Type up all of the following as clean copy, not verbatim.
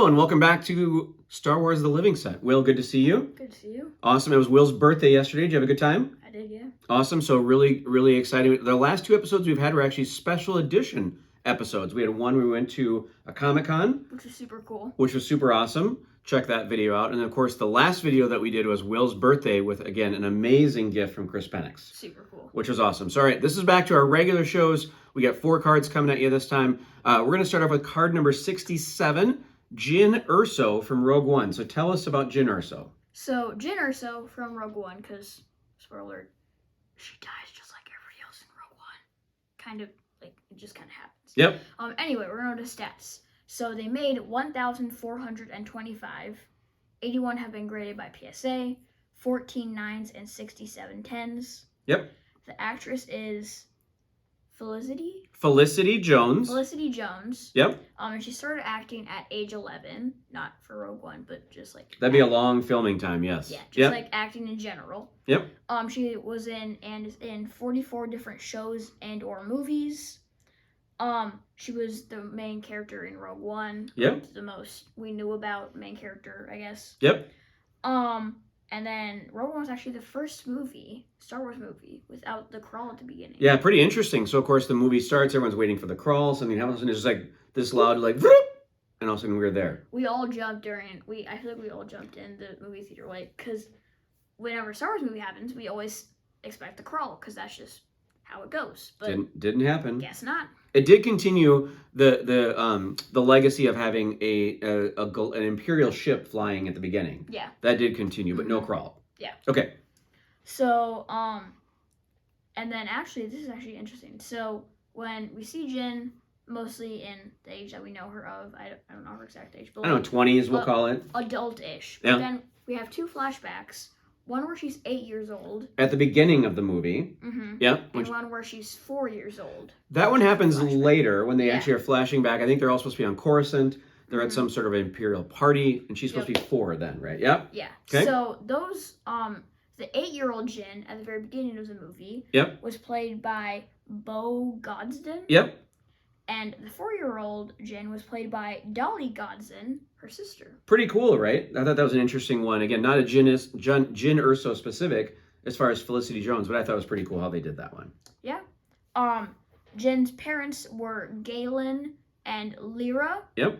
and welcome back to Star Wars: The Living Set. Will, good to see you. Good to see you. Awesome. It was Will's birthday yesterday. Did you have a good time? I did, yeah. Awesome. So really exciting. The last two episodes we've had were actually special edition episodes. We had one where we went to a Comic-Con, which was super cool. Which was super awesome. Check that video out. And of course, the last video that we did was Will's birthday with, again, an amazing gift from Chris Penix. Super cool. Which was awesome. So, all right, this is back to our regular shows. We got 4 cards coming at you this time. We're going to start off with card number 67, Jyn Erso from Rogue One. So tell us about Jyn Erso. So, Jyn Erso from Rogue One, because, spoiler alert, she dies just like everybody else in Rogue One. Kind of, like, it just kind of happens. Yep. Anyway, we're going to stats. So they made 1,425. 81 have been graded by PSA. 14 9s and 67 10s. Yep. The actress is Felicity Jones. Felicity Jones. Yep. And she started acting at age 11, not for Rogue One, but just like that'd be a long filming time, yes. Yeah, just like acting in general. Yep. She was in 44 different shows and or movies. She was the main character in Rogue One. Yep. The most we knew about main character, I guess. Yep. And then Rogue One was actually the first Star Wars movie, without the crawl at the beginning. Yeah, pretty interesting. So, of course, the movie starts, everyone's waiting for the crawl, something happens, and it's just like this loud, like, and all of a sudden we're there. We all jumped I feel like we all jumped in the movie theater, like, because whenever a Star Wars movie happens, we always expect the crawl, because that's just how it goes. But didn't happen. Guess not. It did continue the legacy of having an Imperial ship flying at the beginning. Yeah. That did continue, but no crawl. Yeah. Okay. So, and then actually, this is actually interesting. So, when we see Jyn, mostly in the age that we know her of, I don't know her exact age, but I don't know, 20s we'll call it. Adult-ish. Yeah. But then we have 2 flashbacks. One where she's 8 years old. At the beginning of the movie. Mm-hmm. Yeah. And one where she's 4 years old. That one happens later when they actually are flashing back. I think they're all supposed to be on Coruscant. They're at some sort of Imperial party, and she's supposed to be 4 then, right? Yep. Yeah. Okay. So those, the 8-year-old Jyn at the very beginning of the movie was played by Bo Godsden. Yep. And the 4-year-old Jyn was played by Dolly Godsden, her sister. Pretty cool, right? I thought that was an interesting one. Again, not a Jyn Erso specific as far as Felicity Jones, but I thought it was pretty cool how they did that one. Yeah. Jyn's parents were Galen and Lyra. Yep.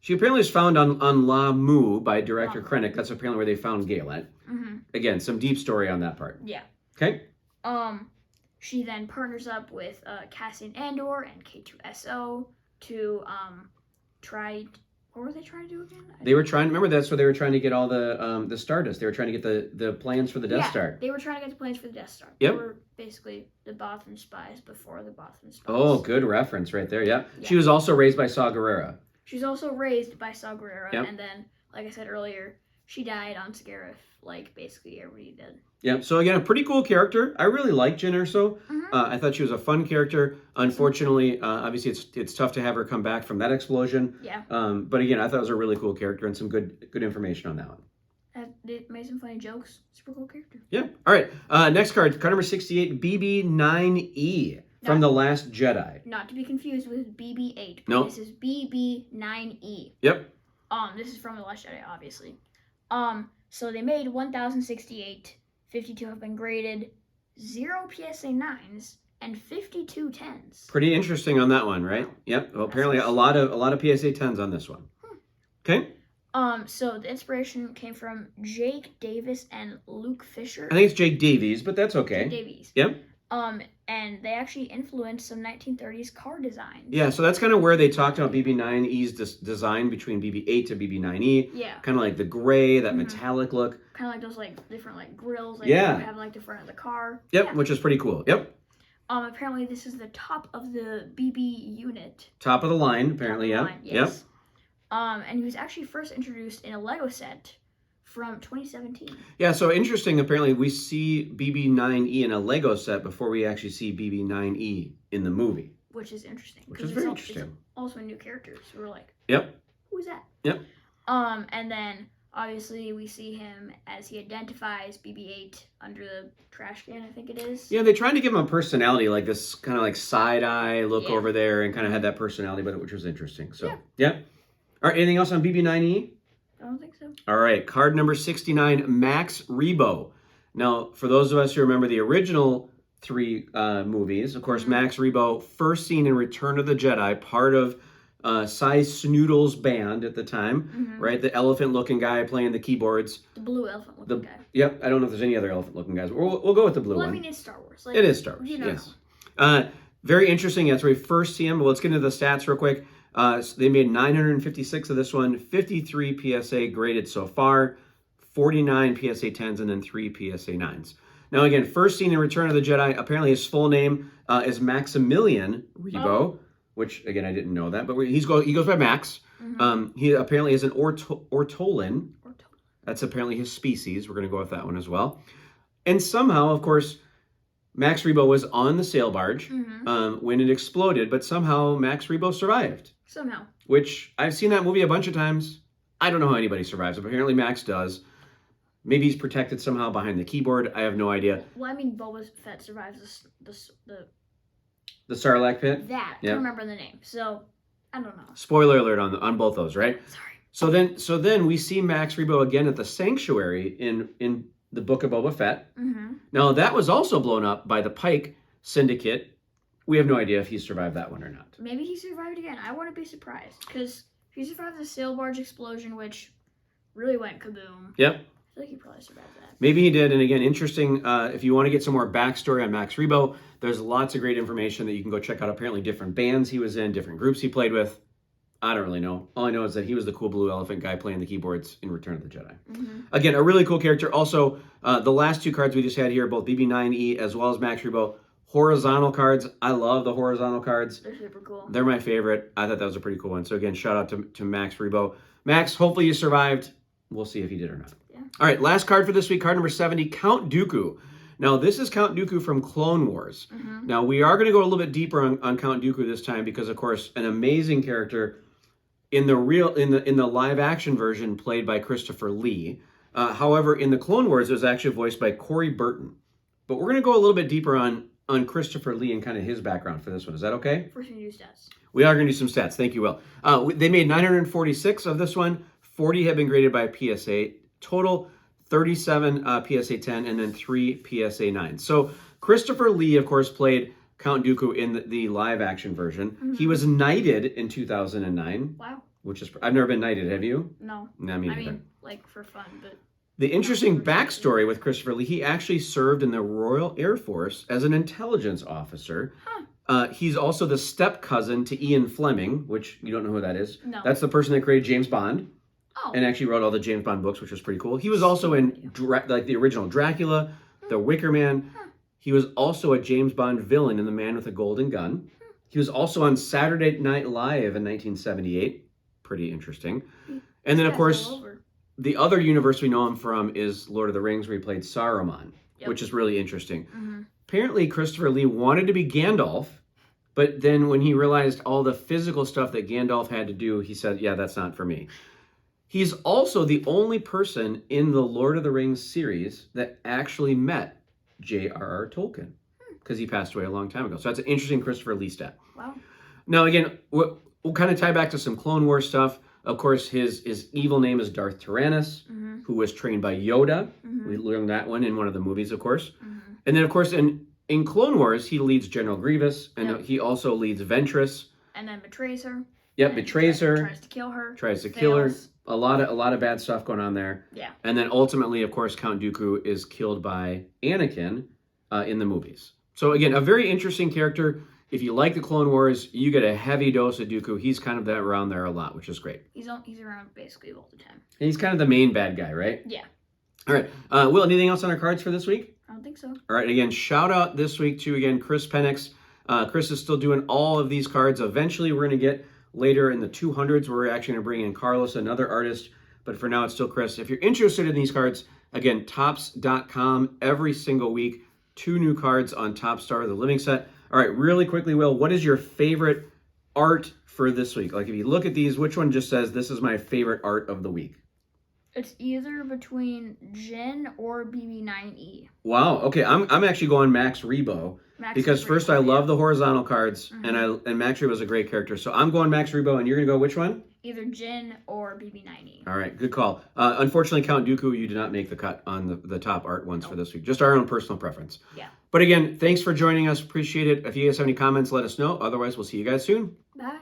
She apparently was found on La Mu by director Krennic. That's apparently where they found Galen. Mm-hmm. Again, some deep story on that part. Yeah. Okay. She then partners up with Cassian Andor and K2SO to try. What were they trying to do again? They were trying. Remember, that's where they were trying to get all the Stardust. They were trying to get the plans for the Death Star. They were trying to get the plans for the Death Star. Yep. They were basically the Bothan spies before the Bothan spies. Oh, good reference right there. Yeah. She was also raised by Saw Gerrera. She was also raised by Saw Gerrera, and then, like I said earlier, she died on Skarif, like basically everybody did. Yeah. So again, a pretty cool character. I really like Jyn Erso. I thought she was a fun character. Unfortunately, obviously, it's tough to have her come back from that explosion. Yeah. But again, I thought it was a really cool character and some good information on that one. It made some funny jokes. Super cool character. Yeah. All right. Next card number 68, BB-9E from The Last Jedi. Not to be confused with BB-8. No. This is BB-9E. Yep. This is from The Last Jedi, obviously. So they made 1,068. 52 have been graded. 0 PSA 9s and 52 10s. Pretty interesting on that one, right? Yep. Well, apparently a lot of PSA 10s on this one. Okay. So the inspiration came from Jake Davis and Luke Fisher. I think it's Jake Davies, but that's okay. Jake Davies. Yep. And they actually influenced some 1930s car designs. Yeah, so that's kind of where they talked about BB-9E's design between BB-8 to BB-9E. Yeah. Kind of like the gray, that metallic look. Kind of like those like different like grills. Like have like the front of the car. Yep, yeah. Which is pretty cool. Yep. Apparently this is the top of the BB unit. Top of the line, apparently. Yeah. Yes. Yep. And he was actually first introduced in a Lego set from 2017. Yeah, so interesting. Apparently, we see BB-9E in a Lego set before we actually see BB-9E in the movie. Which is interesting. Which is very interesting. It's also a new character, so we're like, yep. Who's that? Yep. And then Obviously, we see him as he identifies BB-8 under the trash can, I think it is. Yeah, they tried to give him a personality, like this kind of like side-eye look Yeah. over there, and kind of had that personality, but which was interesting. So, yeah. All right, anything else on BB-9E? I don't think so. All right, card number 69, Max Rebo. Now, for those of us who remember the original 3 movies, of course, Max Rebo, first seen in Return of the Jedi, part of Cy Snoodle's band at the time, right? The elephant-looking guy playing the keyboards. The blue elephant-looking guy. Yep, I don't know if there's any other elephant-looking guys. We'll go with the blue one. I mean, it's Star Wars. It is Star Wars, yes. Very interesting. That's where we first see him. But let's get into the stats real quick. So they made 956 of this one, 53 PSA graded so far, 49 PSA 10s, and then 3 PSA 9s. Now, again, first seen in Return of the Jedi. Apparently, his full name is Maximilian Rebo, which, again, I didn't know that. But he goes by Max. He apparently is an ortolan. That's apparently his species. We're going to go with that one as well. And somehow, of course, Max Rebo was on the sail barge when it exploded, but somehow Max Rebo survived. Somehow. Which, I've seen that movie a bunch of times. I don't know how anybody survives. Apparently Max does. Maybe he's protected somehow behind the keyboard. I have no idea. Well, I mean, Boba Fett survives The Sarlacc pit? that. I don't remember the name, so I don't know. Spoiler alert on both those, right? Sorry. So then we see Max Rebo again at the Sanctuary in the Book of Boba Fett. Now, that was also blown up by the Pike Syndicate. We have no idea if he survived that one or not. Maybe he survived again. I wouldn't be surprised, because he survived the sail barge explosion, which really went kaboom. Yep. I feel like he probably survived that. Maybe he did. And again, interesting, if you want to get some more backstory on Max Rebo, there's lots of great information that you can go check out. Apparently different bands he was in, different groups he played with. I don't really know. All I know is that he was the cool blue elephant guy playing the keyboards in Return of the Jedi. Again, a really cool character. Also, the last 2 cards we just had here, both BB-9E as well as Max Rebo, horizontal cards. I love the horizontal cards. They're super cool. They're my favorite. I thought that was a pretty cool one. So again, shout out to Max Rebo. Max, hopefully you survived. We'll see if he did or not. Yeah. All right, last card for this week, card number 70, Count Dooku. Now, this is Count Dooku from Clone Wars. Now, we are going to go a little bit deeper on Count Dooku this time because, of course, an amazing character in the live action version played by Christopher Lee. However, in the Clone Wars, it was actually voiced by Corey Burton. But we're going to go a little bit deeper on Christopher Lee and kind of his background for this one. Is that okay? First, we do stats. We are going to do some stats. Thank you, Will. They made 946 of this one. 40 have been graded by PSA. Total 37 PSA 10 and then 3 PSA 9. So Christopher Lee, of course, played Count Dooku in the live action version. He was knighted in 2009. Wow. Which is, I've never been knighted. Have you? No. No, me neither. I mean, like for fun, but. The interesting backstory with Christopher Lee, he actually served in the Royal Air Force as an intelligence officer. He's also the step cousin to Ian Fleming, which you don't know who that is. No. That's the person that created James Bond. Oh. And actually wrote all the James Bond books, which was pretty cool. He was also in like the original Dracula, The Wicker Man. He was also a James Bond villain in The Man with a Golden Gun. He was also on Saturday Night Live in 1978. Pretty interesting. And then, of course, the other universe we know him from is Lord of the Rings, where he played Saruman, which is really interesting. Apparently, Christopher Lee wanted to be Gandalf, but then when he realized all the physical stuff that Gandalf had to do, he said, yeah, that's not for me. He's also the only person in the Lord of the Rings series that actually met J.R.R. Tolkien, because he passed away a long time ago. So that's an interesting Christopher Lee stat. Wow. Now, again, we'll kind of tie back to some Clone Wars stuff. Of course, his evil name is Darth Tyrannus, who was trained by Yoda. We learned that one in one of the movies, of course. And then, of course, in Clone Wars, he leads General Grievous, and he also leads Ventress. And then betrays her. Yep, betrays her. Tries to kill her. Tries to kill her. A lot of bad stuff going on there. Yeah. And then ultimately, of course, Count Dooku is killed by Anakin in the movies. So again, a very interesting character. If you like the Clone Wars, you get a heavy dose of Dooku. He's kind of around there a lot, which is great. He's around basically all the time. And he's kind of the main bad guy, right? Yeah. All right. Will, anything else on our cards for this week? I don't think so. All right. Again, shout out this week to, again, Chris Penix. Chris is still doing all of these cards. Eventually, we're going to get later in the 200s, we're actually going to bring in Carlos, another artist. But for now, it's still Chris. If you're interested in these cards, again, Topps.com every single week. 2 new cards on Top Star of the Living Set. All right, really quickly, Will, what is your favorite art for this week? Like, if you look at these, which one just says, this is my favorite art of the week? It's either between Jyn or BB-9E. Wow. Okay, I'm actually going Max Rebo Max because is first Rebo, I yeah. love the horizontal cards, Mhm. and Max Rebo is a great character. So I'm going Max Rebo, and you're gonna go which one? Either Jyn or BB-9E. All right, good call. Unfortunately, Count Dooku, you did not make the cut on the top art ones for Nope. this week. Just our own personal preference. Yeah. But again, thanks for joining us. Appreciate it. If you guys have any comments, let us know. Otherwise, we'll see you guys soon. Bye.